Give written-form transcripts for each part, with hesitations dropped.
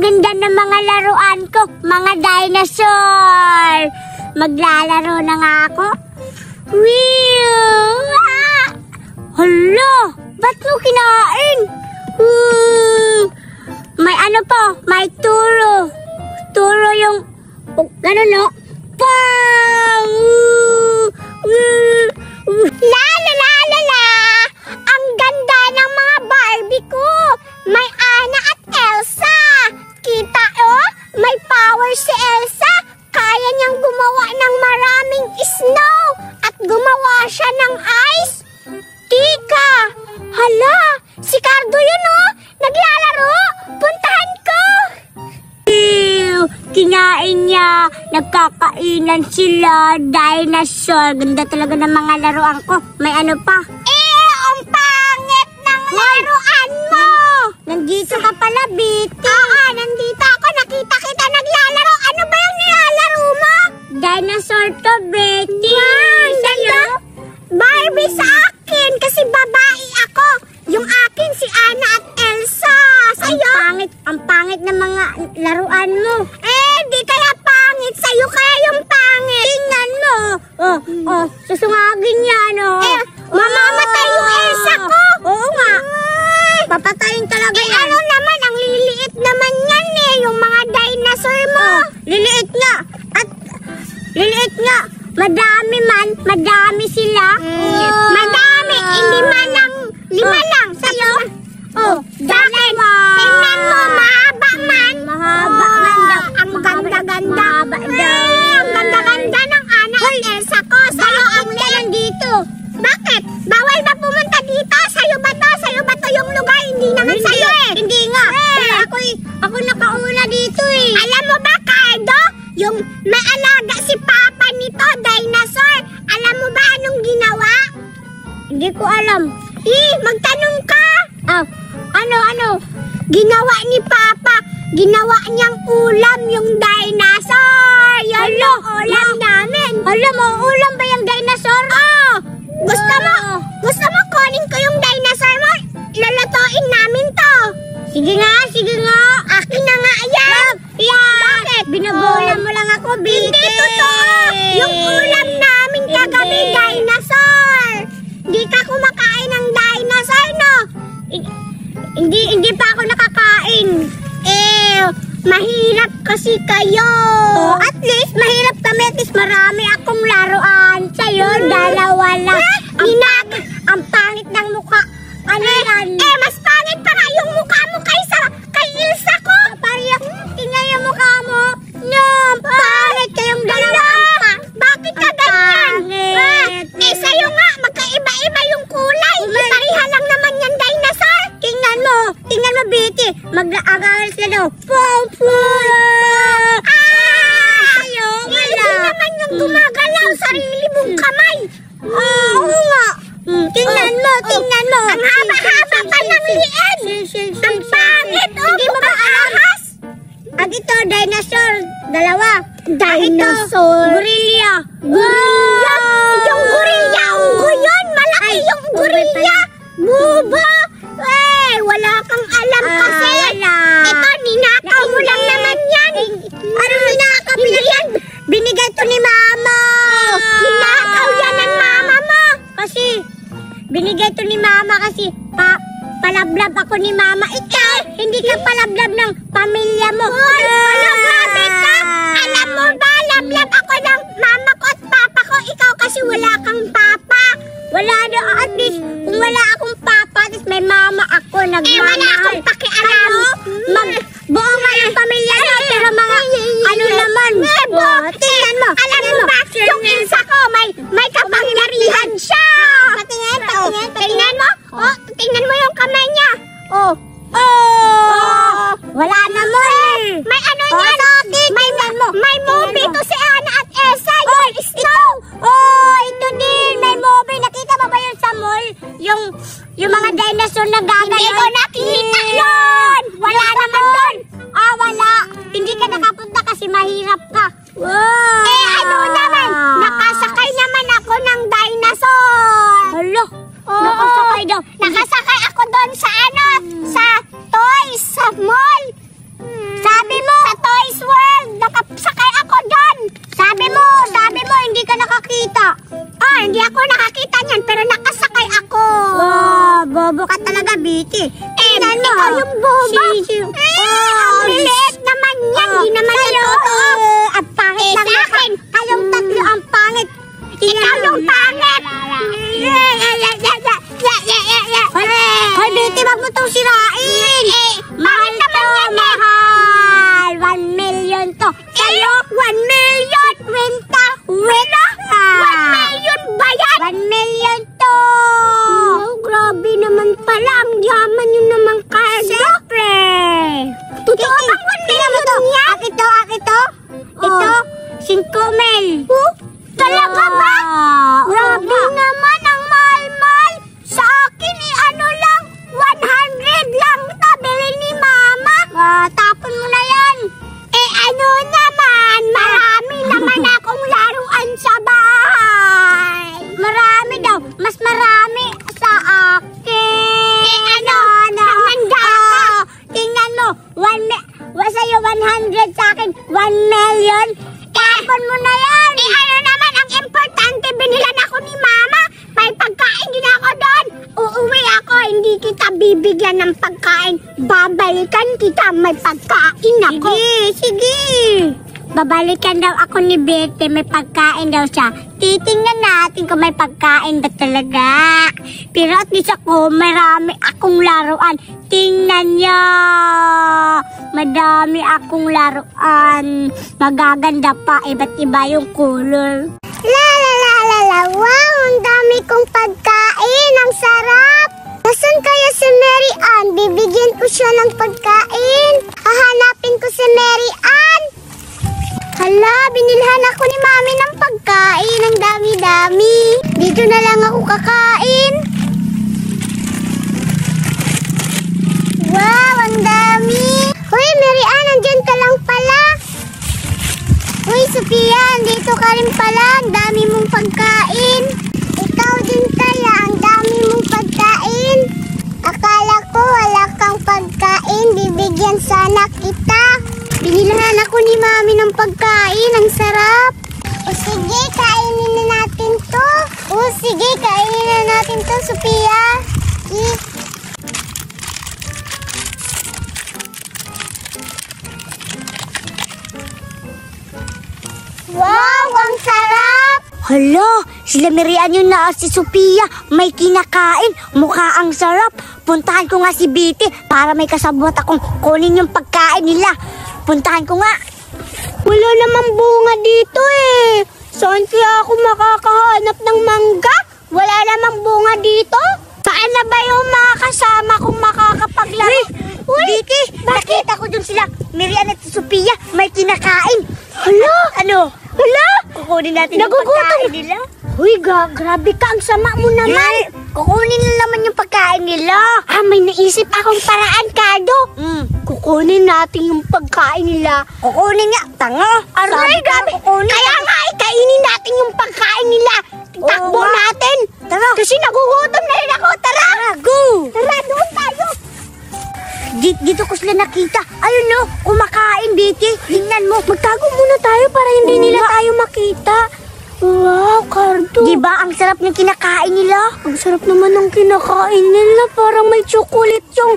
ganda ng mga laruan ko, mga dinosaur. Maglalaro na nga ako. Wheel! Ah! Hala! Ba't mo kinain? May ano po? May turo. Turo yung... Gano'n, no? Pang! La la la la la! Ang ganda ng mga Barbie ko! May Anna at Elsa! Kita, oh? May power si Elsa! Kaya niyang gumawa ng maraming snow! At gumawa siya ng ice! Tika! Hala! Si Cardo yun, oh! Naglalaro! Puntahan ko! Kinain niya. Nagkakainan sila. Dinosaur. Ganda talaga ng mga laruan ko. May ano pa? Ang pangit ng laruan mo! Nandito ka pala, Betty. Oo, nandito ako. Nakita kita naglalaro. Ano ba yung nilalaro mo? Dinosaur to, Betty. Wow, sa'yo? Barbie sa akin. Kasi babae ako. Yung akin si Anna at Elsa. Sa'yo? Ang pangit ng mga laruan mo. Di kaya pangit. Sa'yo kaya yung pangit. Tingnan mo. Susungagin niya, no? Mamamatay yung Elsa ko. Oo nga. Papatayin talaga yan. Ano naman, ang liliit naman yan yung mga dinosaur mo. Liliit nga. At liliit nga. Madami sila. Madami. Lima lang. Sa'yo? Bakit? Tingnan mo, mahaba man. Mahaba man daw. Ang ganda-ganda. Ang ganda-ganda ng Anna at Elsa ko. Sa'yo ang nandito. Bakit? Bawal ba pumunta dito? Sa'yo ba to? Sa'yo ba to yung lugar? Hindi naman sa'yo Hindi nga. Ako nakauna dito Alam mo ba, Cardo? Yung may alaga si Papa nito, dinosaur. Alam mo ba anong ginawa? Hindi ko alam. Magtanong ka. Ano? Ginawa ni Papa. Ginawa niyang ulam yung dinosaur. Yan yung ulam namin. Alam mo, ulam ba yung dinosaur? Gusto mo kunin ko yung dinosaur mo? Lulutuin namin to. Sige nga. Akin na nga yan. Bakit? Binabola mo lang ako, Betty. Hindi totoo. Yung ulam namin kagabi, dinosaur. Hindi ka kumakain ng dinosaur, no? Hindi pa ako nakakain. Mahirap kasi kayo. At least, mahirap kami. At least, marami akong laruan. Sa'yo, dalawa lang. Ang pangit ng mukha. Ano yan? Mas pangit pa nga yung mukha mo kay Elsa ko. Tingnan yung mukha mo. No, pangit kayong dalawa. Bakit ka ganyan? Sa'yo nga, magkaiba-iba yung kulay. Pariha lang naman yung dinosaur. Tingnan mo, Betty. Mag-aagal sila daw. Sa'yo, wala. Hindi naman yung gumagalaw. Sarili mong kamay. Oo nga. Tingnan mo. Ang haba-haba pa ng liit. Ang pangit. Hindi mo ba ahas? Ito, dinosaur. Dalawa. Dinosaur. Gorilla. Yung gorilla. Unggo yun. Malaki yung gorilla. Bubo. Wala kang alam kasi. Ito, ninakaw mo lang naman yan. Ano ninakaw? Binigay to ni Mama. Ninakaw yan ng Mama mo. Binigay to ni Mama kasi palablab ako ni Mama. Ikaw, hindi ka palablab ng pamilya mo. Grabe ka. Alam mo ba, lablab ako ng Mama ko at Papa ko. Ikaw kasi wala kang Papa. Wala na, at least, kung wala akong Papa, at least may Mama ako. Wala akong pakialam. Buo nga yung pamilya nyo, pero mga, naman. Tingnan mo. Alam mo ba, yung Elsa ko, may kapangyarihan siya. Tingnan mo. Tingnan mo yung kamay niya. Wala naman. May ano yan. May movie to si Anna at Elsa. Yung snow. Ito din. May movie. Nakita mo ba yun sa mall? Yung mga dinosaur na gagawin. Hindi ko nakita yun. Wala naman doon. Wala. Hindi ka nakapunta kasi mahirap ka. Ano naman? Nakasakay naman ako ng dinosaur. Hala. Nakasakay daw. Nakasakay ako doon sa sa toys, sa mall. Sa Totoo bang 1 million yan? Akito. Ito, 5 mil. Talaga ba? Grabe naman, ang mahal-mahal. Sa akin, ano lang, 100 lang ito, bili ni Mama. Tapon mo na yan. Ano naman, marami naman akong laruan sa bahay. Marami daw, mas marami sa akin. Tingnan mo, sa'yo 100, sa akin 1 million. Tapon mo na yan. Ano naman, ang importante, binilan ako ni Mama. May pagkain din ako doon. Uuwi ako, hindi kita bibigyan ng pagkain. Babalikan kita, may pagkain ako. Sige. Babalikan daw ako ni Betty, may pagkain daw siya. Titingnan natin kung may pagkain ba talaga. Pero at least ako, marami akong laruan. Tingnan niyo. Madami akong laruan. Magaganda pa, iba't iba yung color. Wow, ang dami kong pagkain. Ang sarap. Nasaan kaya si Mary Ann? Bibigyan ko siya ng pagkain. Hahanapin ko si Mary Ann. Hala, binilhan ako ni Mami ng pagkain. Ang dami-dami. Dito na lang ako kakain. Wow, ang dami. Hoy, Mary Ann, andyan ka lang pala. Hoy, Sophia, dito ka rin pala. Ang dami mong pagkain. Ikaw din kaya, ang dami mong pagkain. Akala ko wala kang pagkain. Bibigyan sana kita. Binilhan ako ni Mami ng pagkain. Ang sarap. O sige, kainin na natin to. O sige, kainin na natin to, Sophia. Wow, ang sarap! Hala, sila Mary Ann yun na si Sophia. May kinakain. Mukha ang sarap. Puntahan ko nga si Betty para may kasabot akong kunin yung pagkain nila. Puntahan ko nga. Wala namang bunga dito eh. Saan kaya ako makakahanap ng mangga? Wala namang bunga dito. Saan na ba yung mga kasama kong makakapaglaro? Betty, nakita ko dun sila. Mary Ann at Sophia, may kinakain. Hala? Ano? Hala? Kukunin natin yung pagkain nila. Uy, grabe ka. Ang sama mo naman. Kukunin na naman yung pagkain nila. May naisip akong paraan, Cardo. Kukunin natin yung pagkain nila. Kukunin nga. Tanga. Aray, grabe. Kaya nga, kainin natin yung pagkain nila. Takbo natin. Tara. Kasi nagugutom na rin ako. Tara. Go. Tara, doon tayo. Dito ko sila nakita. Ayun no, kumakain, Betty. Tingnan mo. Magtago muna tayo para hindi nila tayo makita. Wow, Cardo. Diba ang sarap ng kinakain nila? Ang sarap naman ng kinakain nila. Parang may chocolate yung...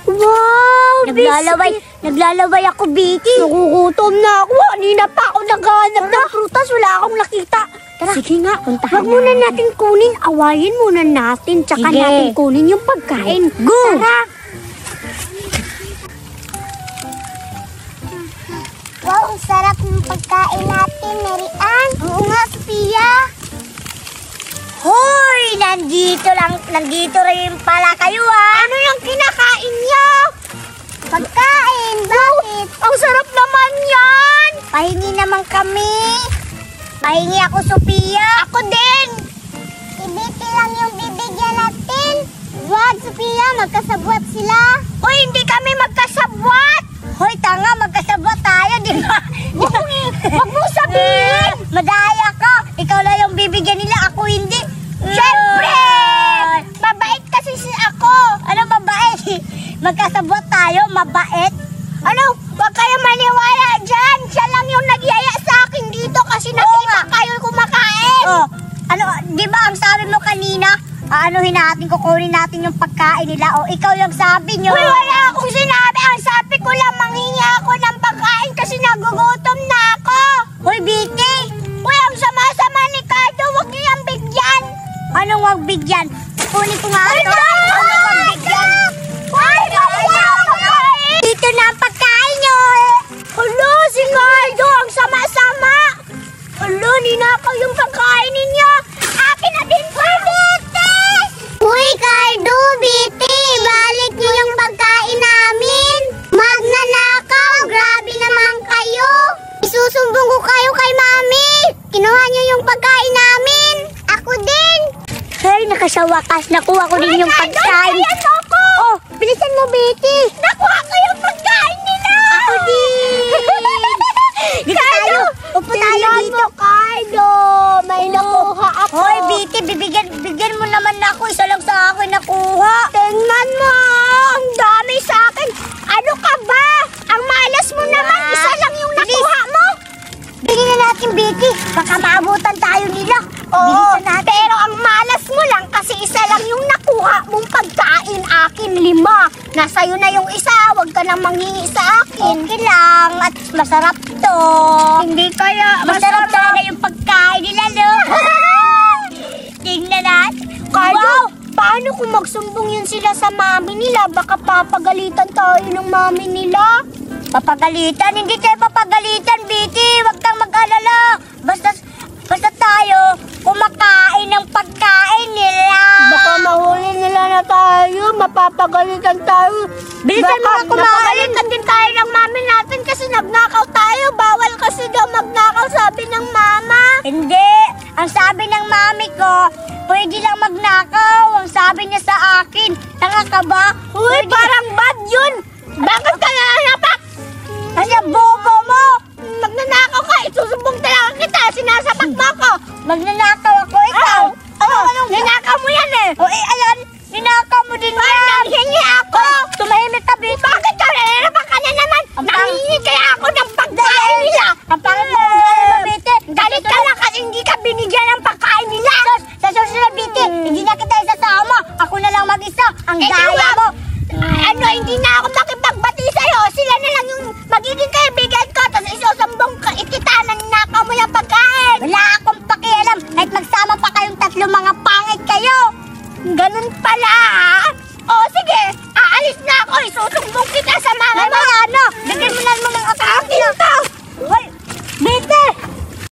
Wow, naglalaway ako, Betty. Nagugutom na ako. Kanina pa ako naghahanap ng prutas. Wala akong nakita. Tara. Sige nga, wag muna natin kunin. Awayin muna natin. Tsaka natin kunin yung pagkain. Go! Tara. Wow, ang sarap ng pagkain natin, Mary Ann. Oo nga, Sophia. Hoy, nandito rin pala kayo Ano yung kinakain niyo? Pagkain, bakit? Ang sarap naman yan. Pahingi naman kami. Pahingi ako, Sophia. Ako din. Si Betty lang yung bibigyan natin. Wag, Sophia, magkasabwat sila. Hoy, hindi kami magkasabwat. Hoy, tanga, magkasabot tayo, di ba? Huwag mo sabihin! Madaya ka! Ikaw lang yung bibigyan nila, ako hindi. Siyempre! Mabait kasi ako. Ano mabait? Magkasabot tayo, mabait? Ano? Huwag kayo maniwala dyan. Siya lang yung nagyaya sa akin dito kasi nakita kayo kumakain. Ano, di ba ang sabi mo kanina? Aanuhin natin, kukunin natin yung pagkain nila. O, ikaw yung sabi nyo. Uy, wala akong sinabi. Ang sabi ko lang, manghingi ako ng pagkain kasi nagugutom na ako. Hoy, Betty. Uy, ang sama-sama ni Cardo. Huwag niyo yung bigyan. Anong huwag bigyan? Kunin ko nga ito. Anong huwag bigyan? Dito na ang pagkain nyo. Hala, si Cardo. Ang sama-sama. Hala, ninakaw yung pagkain ninyo. Akin na din po, Betty. Uy, Cardo, Betty, balik niyo yung pagkain namin. Magna sa wakas, nakuha ko din yung pagkain. Oh, bilisan mo, Betty. Nakuha ko yung pagkain nila. Ako din. Dito tayo. Upo tayo dito. Carlo, may nakuha ako. Hoy, Betty, bigyan mo naman ako. Isa lang sa akin nakuha. Tingnan mo, ang dami sa akin. Ano ka ba? Ang malas mo naman. Isa lang yung nakuha mo. Bigyan na natin, Betty. Baka maabutan tayo nila. Oo, pero ang malas mo lang kasi isa lang yung nakuha mong pagkain. Akin 5. Nasa'yo na yung isa. Huwag ka nang manghingi sa akin. Okay lang. At masarap to. Hindi kaya. Masarap talaga yung pagkain nila, no? Tingnan natin. Wow! Paano kung magsumbong yun sila sa mami nila? Baka papagalitan tayo ng mami nila. Papagalitan? Hindi tayo papagalitan, Betty. Huwag kang mag-alala. Basta tayo kumakain ng pagkain nila. Baka mahuli nila na tayo. Mapapagalitan tayo. Bilisan mo nga kumain. Din tayo ng mami natin kasi nagnakaw tayo. Bawal kasi daw magnakaw, sabi ng mama. Hindi. Ang sabi ng mami ko, pwede lang magnakaw. Ang sabi niya sa akin, tanga ka ba? Uy, para